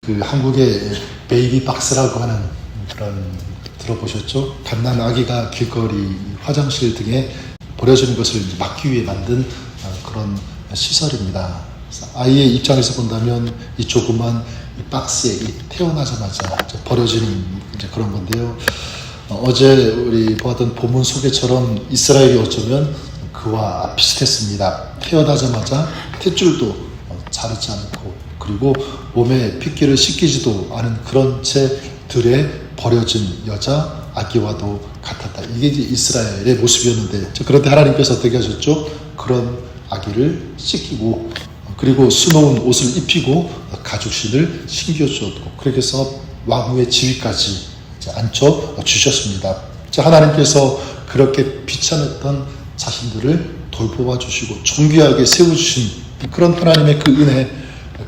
그 한국의 베이비 박스라고 하는 그런 들어보셨죠? 갓난 아기가 길거리, 화장실 등에 버려지는 것을 막기 위해 만든 그런 시설입니다. 아이의 입장에서 본다면 이 조그만 이 박스에 태어나자마자 버려지는 이제 그런 건데요. 어제 우리 보았던 본문 소개처럼 이스라엘이 어쩌면 그와 비슷했습니다. 태어나자마자 탯줄도 자르지 않고 그리고 몸에 핏기를 씻기지도 않은 그런 채들에 버려진 여자 아기와도 같았다. 이게 이제 이스라엘의 모습이었는데, 그런데 하나님께서 어떻게 하셨죠? 그런 아기를 씻기고 그리고 수놓은 옷을 입히고 가죽신을 신겨주었고 그렇게 해서 왕후의 지위까지 앉혀 주셨습니다. 하나님께서 그렇게 비참했던 자신들을 돌보아 주시고 존귀하게 세워주신 그런 하나님의 그 은혜,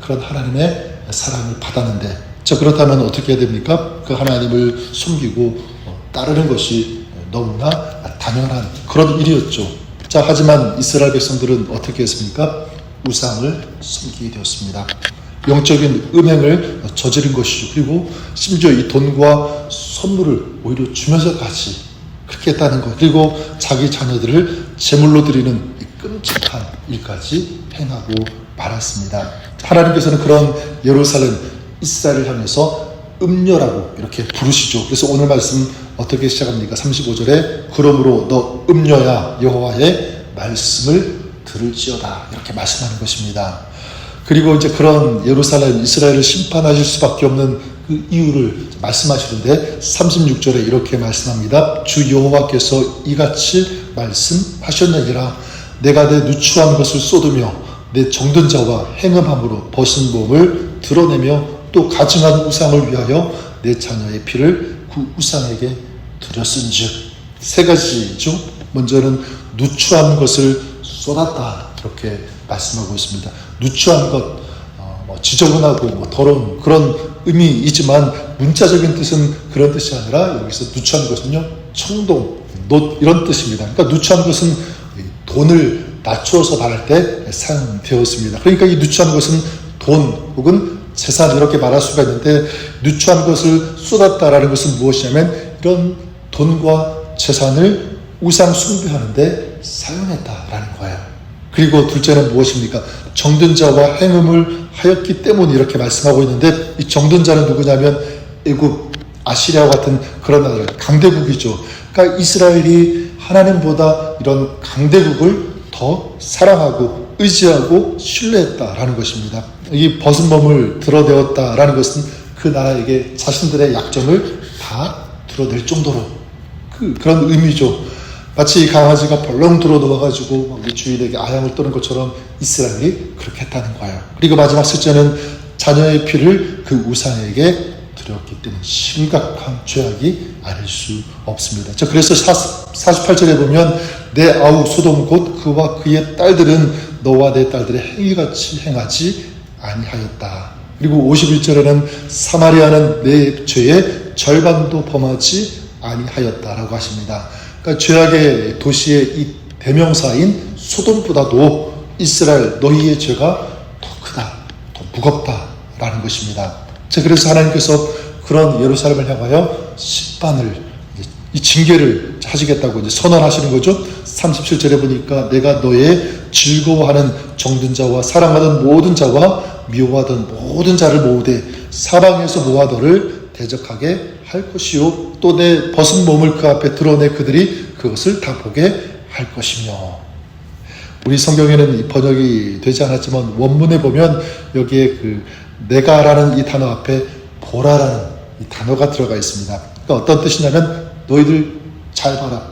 그런 하나님의 사랑을 받았는데, 그렇다면 어떻게 해야 됩니까? 그 하나님을 숨기고 따르는 것이 너무나 당연한 그런 일이었죠. 하지만 이스라엘 백성들은 어떻게 했습니까? 우상을 섬기게 되었습니다. 영적인 음행을 저지른 것이죠. 그리고 심지어 이 돈과 선물을 오히려 주면서까지 그렇게 했다는 것, 그리고 자기 자녀들을 제물로 드리는 이 끔찍한 일까지 행하고 말았습니다. 하나님께서는 그런 예루살렘, 이스라엘을 향해서 음녀라고 이렇게 부르시죠. 그래서 오늘 말씀 어떻게 시작합니까? 35절에 그러므로 너 음녀야 여호와의 말씀을 들을지어다 이렇게 말씀하는 것입니다. 그리고 이제 그런 예루살렘, 이스라엘을 심판하실 수밖에 없는 그 이유를 말씀하시는데 36절에 이렇게 말씀합니다. 주 여호와께서 이같이 말씀하셨느니라. 내가 내 누추한 것을 쏟으며 내 정든 자와 행음함으로 벗은 몸을 드러내며 또 가증한 우상을 위하여 내 자녀의 피를 그 우상에게 드렸은즉. 세 가지죠. 먼저는 누추한 것을 쏟았다 이렇게 말씀하고 있습니다. 누추한 것, 지저분하고 더러운 그런 의미이지만 문자적인 뜻은 그런 뜻이 아니라 여기서 누추한 것은요, 청동, 놋 이런 뜻입니다. 그러니까 누추한 것은 돈을 낮추어서 말할 때 사용되었습니다. 그러니까 이 누추한 것은 돈 혹은 재산 이렇게 말할 수가 있는데, 누추한 것을 쏟았다라는 것은 무엇이냐면 이런 돈과 재산을 우상 숭배하는데 사용했다라는 거예요. 그리고 둘째는 무엇입니까? 정든 자와 행음을 하였기 때문에 이렇게 말씀하고 있는데, 이 정든 자는 누구냐면 애굽, 아시리아와 같은 그런 나라들, 강대국이죠. 그러니까 이스라엘이 하나님보다 이런 강대국을 더 사랑하고 의지하고 신뢰했다라는 것입니다. 이 벗은 몸을 드러내었다라는 것은 그 나라에게 자신들의 약점을 다 드러낼 정도로 그런 의미죠. 마치 강아지가 벌렁 들어 누워가지고 우리 주인에게 아양을 떠는 것처럼 이스라엘이 그렇게 했다는 거예요. 그리고 마지막 셋째는 자녀의 피를 그 우상에게 드렸기 때문에 심각한 죄악이 아닐 수 없습니다. 그래서 48절에 보면 내 아우 소돔 곧 그와 그의 딸들은 너와 내 딸들의 행위같이 행하지 아니하였다. 그리고 51절에는 사마리아는 내 죄의 절반도 범하지 아니하였다라고 하십니다. 그러니까 죄악의 도시의 이 대명사인 소돔보다도 이스라엘 너희의 죄가 더 크다, 더 무겁다라는 것입니다. 그래서 하나님께서 그런 예루살렘을 향하여 심판을, 이 징계를 하시겠다고 이제 선언하시는 거죠. 37절에 보니까 내가 너의 즐거워하는 정든 자와 사랑하던 모든 자와 미워하던 모든 자를 모으되 사방에서 모아 너를 대적하게 할 것이요 또 내 벗은 몸을 그 앞에 드러내 그들이 그것을 다 보게 할 것이며. 우리 성경에는 이 번역이 되지 않았지만 원문에 보면 여기에 그 내가라는 이 단어 앞에 보라라는 이 단어가 들어가 있습니다. 그러니까 어떤 뜻이냐면 너희들 잘 봐라,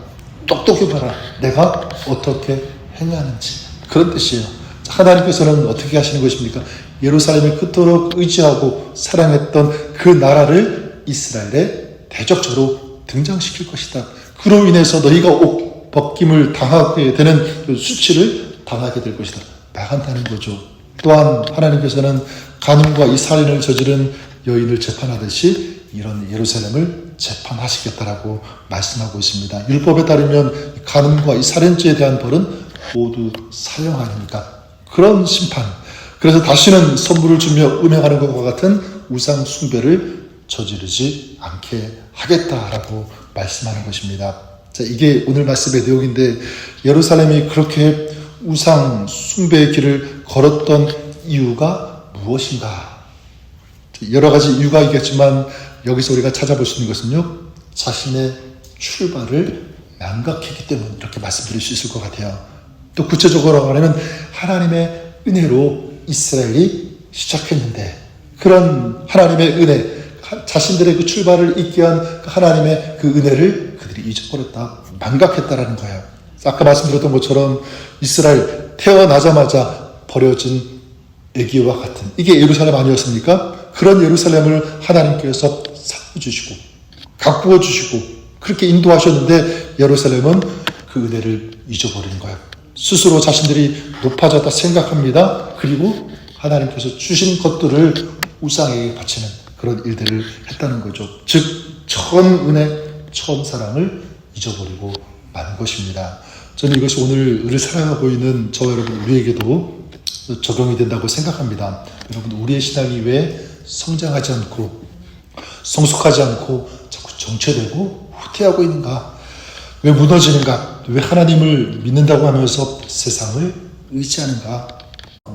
똑똑히 봐라, 내가 어떻게 행하는지, 그런 뜻이에요. 하나님께서는 어떻게 하시는 것입니까? 예루살렘을 그토록 의지하고 사랑했던 그 나라를 이스라엘의 대적자로 등장시킬 것이다. 그로 인해서 너희가 옷 벗김을 당하게 되는 수치를 당하게 될 것이다. 나간다는 거죠. 또한 하나님께서는 간음과 이 살인을 저지른 여인을 재판하듯이 이런 예루살렘을 재판하시겠다라고 말씀하고 있습니다. 율법에 따르면 간음과 이 살인죄에 대한 벌은 모두 사형 아닙니까? 그런 심판. 그래서 다시는 선물을 주며 음행하는 것과 같은 우상 숭배를 저지르지 않게 하겠다라고 말씀하는 것입니다. 자, 이게 오늘 말씀의 내용인데, 예루살렘이 그렇게 우상 숭배의 길을 걸었던 이유가 무엇인가? 여러 가지 이유가 있겠지만 여기서 우리가 찾아볼 수 있는 것은요, 자신의 출발을 망각했기 때문에 이렇게 말씀드릴 수 있을 것 같아요. 또 구체적으로 말하면 하나님의 은혜로 이스라엘이 시작했는데, 그런 하나님의 은혜, 자신들의 그 출발을 있게 한 하나님의 그 은혜를 그들이 잊어버렸다, 망각했다라는 거예요. 아까 말씀드렸던 것처럼 이스라엘 태어나자마자 버려진 애기와 같은, 이게 예루살렘 아니었습니까? 그런 예루살렘을 하나님께서 살려주시고 가꾸어 주시고 그렇게 인도하셨는데, 예루살렘은 그 은혜를 잊어버리는 거예요. 스스로 자신들이 높아졌다 생각합니다. 그리고 하나님께서 주신 것들을 우상에게 바치는 그런 일들을 했다는 거죠. 즉 처음 은혜, 처음 사랑을 잊어버리고 마는 것입니다. 저는 이것이 오늘 우리 살아가고 있는 저와 여러분, 우리에게도 적용이 된다고 생각합니다. 여러분, 우리의 신앙이 왜 성장하지 않고 성숙하지 않고 자꾸 정체되고 후퇴하고 있는가? 왜 무너지는가? 왜 하나님을 믿는다고 하면서 세상을 의지하는가?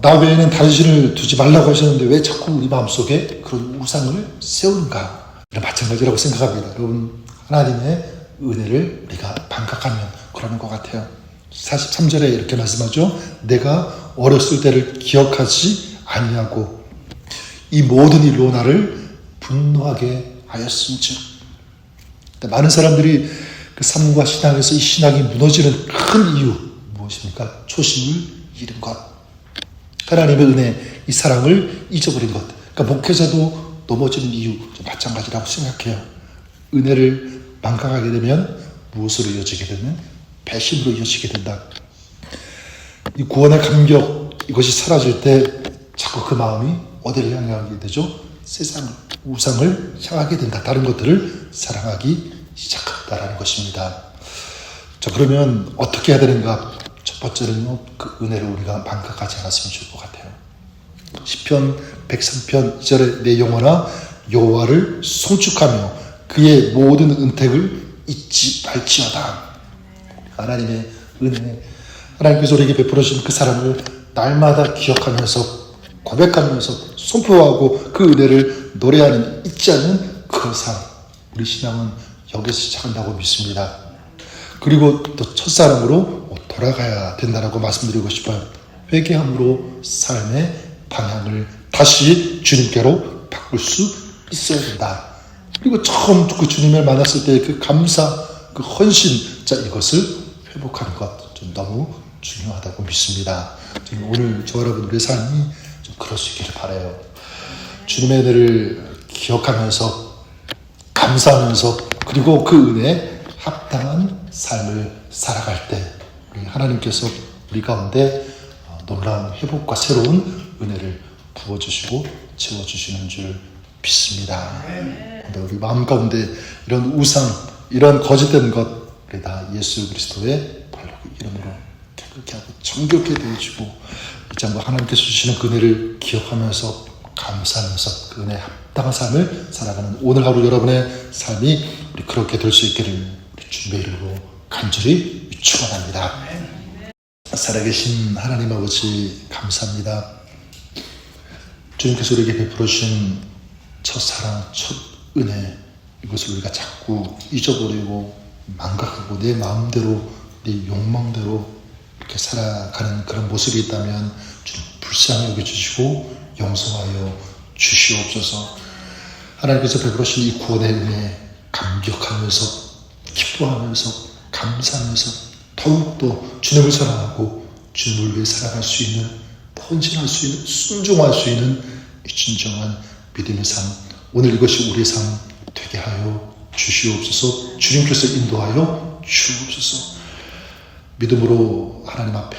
나 외에는 다른 신을 두지 말라고 하셨는데 왜 자꾸 우리 마음속에 그런 우상을 세우는가? 이런 마찬가지라고 생각합니다. 여러분, 하나님의 은혜를 우리가 반각하면 그러는 것 같아요. 43절에 이렇게 말씀하죠. 내가 어렸을 때를 기억하지 아니하고 이 모든 일로 나를 분노하게 하였음즉. 많은 사람들이 그 삶과 신앙에서 이 신앙이 무너지는 큰 이유 무엇입니까? 초심을 잃은 것, 하나님의 은혜, 이 사랑을 잊어버린 것. 그러니까 목회자도 넘어지는 이유 마찬가지라고 생각해요. 은혜를 망각하게 되면 무엇으로 이어지게 되면 배신으로 이어지게 된다. 이 구원의 감격, 이것이 사라질 때 자꾸 그 마음이 어디를 향하게 되죠? 세상, 우상을 향하게 된다. 다른 것들을 사랑하기 시작한다라는 것입니다. 자, 그러면 어떻게 해야 되는가? 첫 번째는요, 그 은혜를 우리가 망각하지 않았으면 좋을 것 같아요. 시편 103편 2절에 내 영혼아 여호와를 송축하며 그의 모든 은택을 잊지 말지어다. 하나님의 은혜, 하나님께서 우리에게 베풀어 주신 그 사랑을 날마다 기억하면서 고백하면서 선포하고 그 은혜를 노래하는, 잊지 않는 그런 삶, 우리 신앙은 여기서 시작한다고 믿습니다. 그리고 또 첫사랑으로 돌아가야 된다라고 말씀드리고 싶어요. 회개함으로 삶의 방향을 다시 주님께로 바꿀 수 있어야 된다. 그리고 처음 그 주님을 만났을 때 그 감사, 그 헌신, 자, 이것을 회복하는 것 좀 너무 중요하다고 믿습니다. 오늘 저와 여러분, 우리의 삶이 좀 그럴 수 있기를 바라요. 주님의 은혜를 기억하면서 감사하면서 그리고 그 은혜에 합당한 삶을 살아갈 때 우리 하나님께서 우리 가운데 놀라운 회복과 새로운 은혜를 부어주시고 채워주시는 줄 믿습니다. 근데 우리 마음 가운데 이런 우상, 이런 거짓된 것 우리 다 예수 그리스도의 발로 이름으로 깨끗게 하고 정결케 되어주고, 이제 한번 하나님께서 주시는 그 은혜를 기억하면서 감사하면서 그 은혜에 합당한 삶을 살아가는 오늘 하루 여러분의 삶이 우리 그렇게 될 수 있기를 우리 주님의 이름으로 간절히 축원합니다. 살아계신 하나님 아버지, 감사합니다. 주님께서 우리에게 베풀어 주신 첫사랑, 첫 은혜, 이것을 우리가 자꾸 잊어버리고 망각하고 내 마음대로, 내 욕망대로 이렇게 살아가는 그런 모습이 있다면 주님 불쌍히 여겨주시고 용서하여 주시옵소서. 하나님께서 베풀어 주신 이 구원의 은혜에 감격하면서 기뻐하면서 감사하면서 더욱더 주님을 사랑하고 주님을 위해 살아갈 수 있는, 헌신할 수 있는, 순종할 수 있는 이 진정한 믿음의 삶, 오늘 이것이 우리의 삶 되게 하여 주시옵소서. 주님께서 인도하여 주옵소서. 믿음으로 하나님 앞에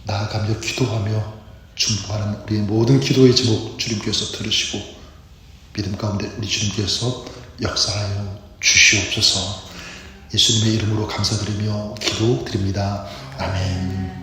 나아가며 기도하며 중보하는 우리의 모든 기도의 제목 주님께서 들으시고 믿음 가운데 우리 주님께서 역사하여 주시옵소서. 예수님의 이름으로 감사드리며 기도드립니다. 아멘.